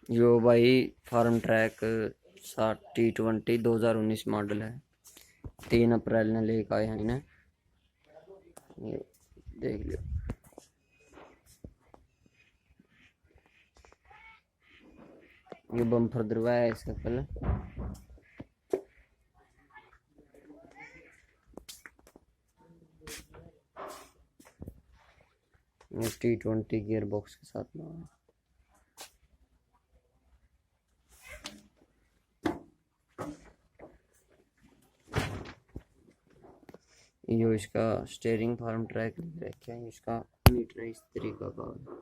यो भाई farm track T20 2019 model है। 3 अप्रैल ने लेकर आए हैं इन्हें, ये देख लो। ये बम्फर दरवाया है इसका पहले। ये T20 गियर बॉक्स के साथ में है। यो इसका स्टीयरिंग फार्म ट्रैक रखा है। इसका मीटर इस तरीका का है।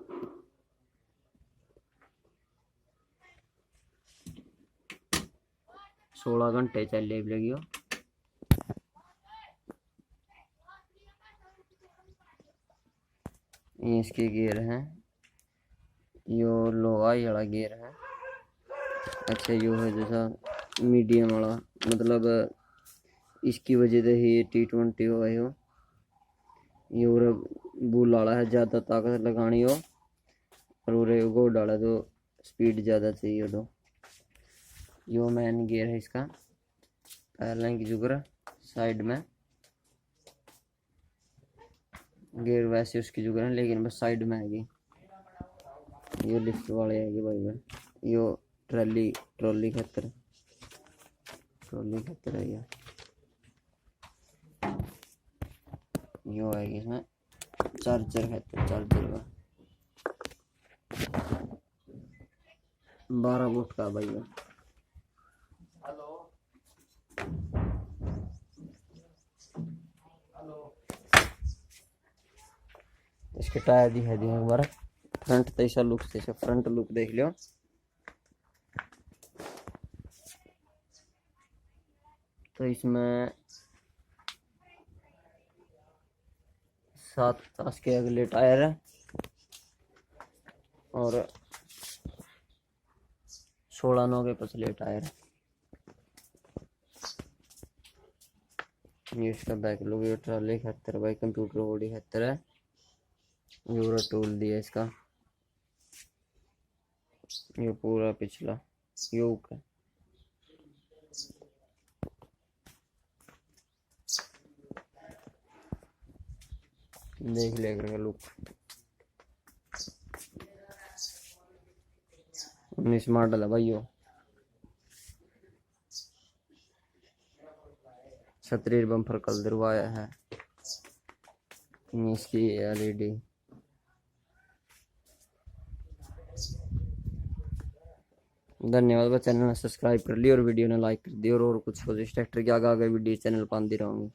16 घंटे चले लगी। ये इसके गियर हैं। यो लोहा वाला गियर है। अच्छा यो है जैसा मीडियम वाला, मतलब इसकी वजह से ही T20 हो गई हो। ये बुल वाला है, ज़्यादा ताकत लगानी हो और उरे गो डाला तो स्पीड ज़्यादा चाहिए। तो यो मैन गियर है इसका। पहले की जुगरा साइड में गियर वैसे उसकी जुगरा है, लेकिन बस साइड में आएगी। ये लिफ्ट वाले आएगी भाई। यो ट्रॉली खतर है। यो आएगी इसमें चार्जर खतर। चार्जर का 12 वोल्ट का भाई। इसके टायर दिखा दिए एक बार। फ्रंट तो ऐसा लुक से फ्रंट लुक देख लो। तो इसमें 7 10 के अगले टायर है और 16 9 के पछले टायर है। ये इसका बैक लुक। ये ट्रॉली खतर भाई, कंप्यूटर बॉडी खतर है। यूरो टूल दिया इसका। ये पूरा पिछला यूक है। देख लेकर लुक। 19 मॉडल है भाइयों। छतरी बम्फर कल दरवाया है। इसकी LED। धन्यवाद। चैनल ने सब्सक्राइब कर ली और वीडियो ने लाइक कर दी। और कुछ हो ट्रैक्टर की आगे वीडियो चैनल पाती रहूँगी।